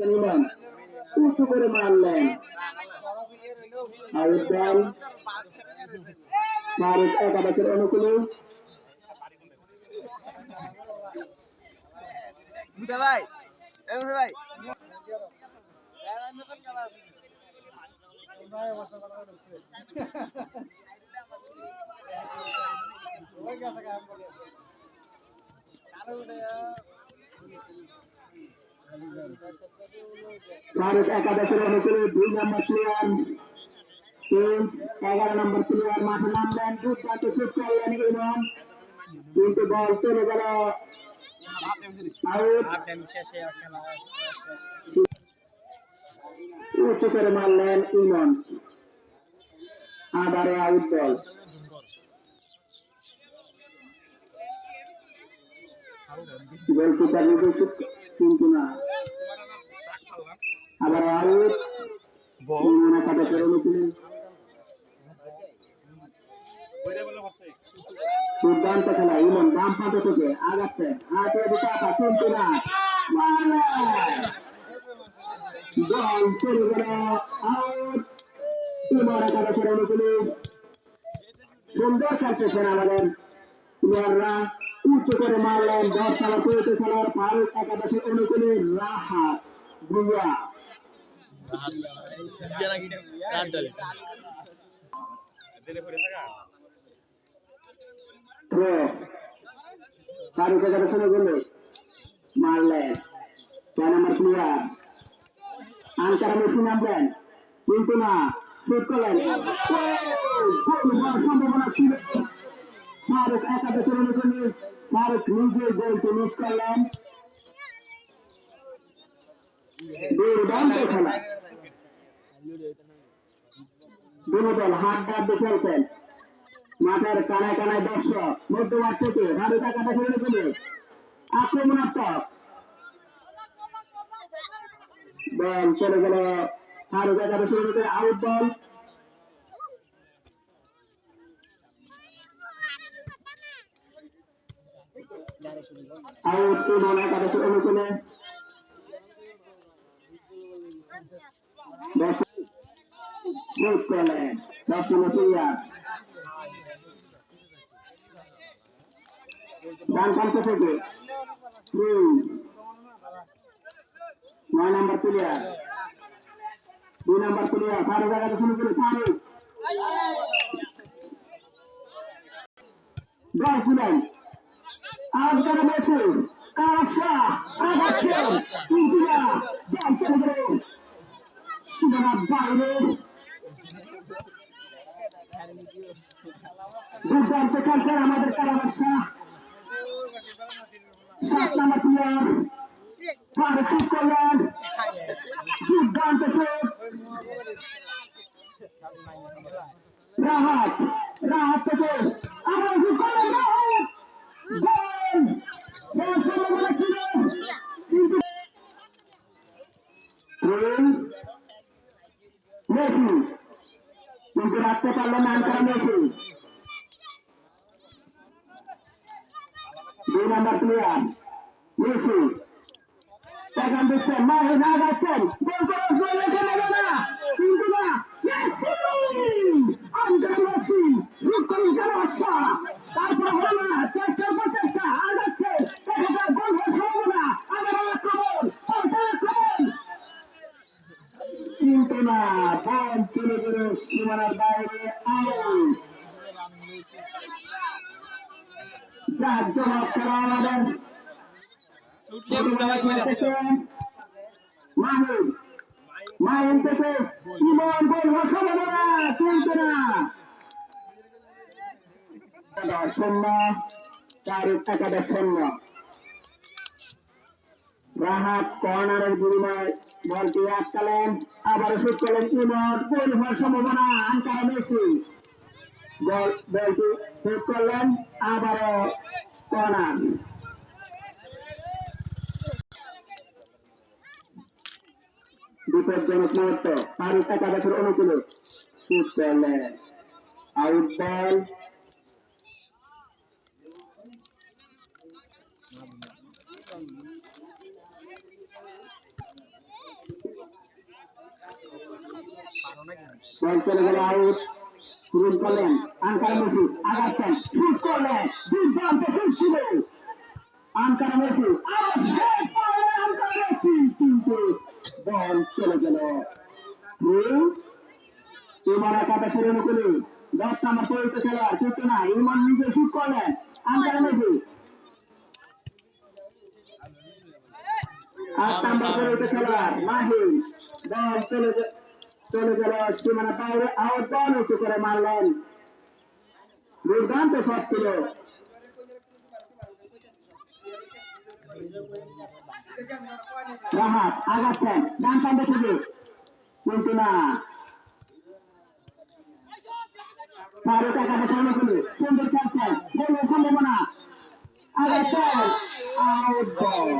ইমন উঁচু করে মারলেন, আউট বল। ফারুক একাদশের অনুকূলে ভাই ভাই ফারুক একাদশের অনুকূলে 2 নম্বর প্লেয়ার চেঞ্জ, 11 নম্বর প্লেয়ার মাঠে নামলেন, দুর্দান্ত শুট করলেন ইমন, কিন্তু বল চলে গেল আউট। উঁচু করে মারলেন ইমন, আবারও আউট বল। গোলকিপার নিজে কিন্তু না, আবার আউট। ইমন একাদশের অনুকূলে দুর্দান্ত খেলা, ইমন বাম প্রান্ত থেকে আগাচ্ছে, হাতে দিতে আসা কিন্তু না, বল চলে গেল আউট। ইমন একাদশের অনুকূলে সুন্দর খেলতেছেন আমাদের প্লেয়াররা, উঁচু করে মারলেন 10 সালা পেয়েছে খেলার ফারুক একাদশের অনুকূলে রাহাত ভুইয়া। ফারুক একাদশের অনুকূলে মারলেন 6 নম্বর প্লেয়ার আনকারা মেসি নামলেন, কিন্তু না, শুট করলেন, গোল হওয়ার সম্ভাবনা ছিল। ফারুক একাদশের অনুকূলে ফারুক নিজের গোলকে মিস করলেন। দুর্দান্ত খেলা, দুটো দল হাত ডাক খেলছেন, মাঠের কানায় কানায় দর্শক, মধ্যমাঠ থেকে ফারুক একাদশের অনুকূলে আক্রমণাত্মক, বল চলে গেল ফারুক একাদশের অনুকূলে আউট বল। আউট ইমন একাদশের অনুকূলে 10 নম্বর প্লেয়ার ডান প্রান্ত থেকে 9 নম্বর প্লেয়ার 2 নম্বর প্লেয়ার ফারুক একাদশের অনুকূলে ফারুক গোল খুলেন, আজকের ম্যাচে কাশা আগাচ্ছেন, কিন্তু না, বল চলে গেল সীমানার বাইরে। দুর্দান্ত খেলছেন আমাদের কারাবাসা, 7 নম্বর প্লেয়ার ফারুক শুট করলেন, দুর্দান্ত শুট। রাহাত থেকে আবার শুট করলেন, গোল, বল সম্ভাবনা ছিল, কিন্তু মেসি কিন্তু রাখতে পারলেন না আনকারা মেসি। 2 নম্বর প্লেয়ার মেসি পেগান দিচ্ছেন, মাহিন আগাচ্ছেন, গোল করার জন্য চলে গেল না, কিন্তু না, মেসি আনকারা মেসি শুট করেন কারাবাসা, তারপর হলো না, চেষ্টার পর চেষ্টা আগাচ্ছে, এখানকার গোল হওয়ার সম্ভাবনা, আবার আক্রমণ, আক্রমণ, কিন্তু না, বল চলে গেল সীমানার বাইরে, আউট। যার জবাব করা আমাদের মাহিন, মাহিন থেকে ইমন, গোল হওয়ার সম্ভাবনা, কিন্তু না, 0 ফারুক একাদশ 0। রাহাত কর্নারের বিনিময়ে বলটি আটকালেন, আবারও শুট করলেন ইমন, গোল হওয়ার সম্ভাবনা, আনকারা মেসি বলটি শুট করলেন, আবারও কর্নার। বিপজ্জনক মুহূর্ত, ফারুক একাদশের অনুকূলে শুট করলেন, আউট বল। বল চলে গেল আউট। রুল করলেন আনকার মেসি আগাচ্ছেন শুট করলেন দুর্দান্ত শুট ছিল আনকার মেসি আবার হেড করলেন আনকার মেসি কিন্তু বল চলে গেল। ইমান একাদশের অনুকূলে 10 নম্বর পরিচিত খেলোয়াড় কিন্তু না ইমান নিজে শুট করলেন আনকার মেসি 8 নম্বর পরিচিত খেলোয়াড় মাহিন বল চলে গেল সীমানা বাইরে আউট বল উঁচু করে মারলেন দুর্দান্ত শট ছিল। রাহাত আগাচ্ছেন ডান প্রান্ত থেকে কিন্তু না ফারুক একাদশের অনুকূলে সুন্দর খেলছেন গোলের সম্ভাবনা আগাচ্ছেন আউট বল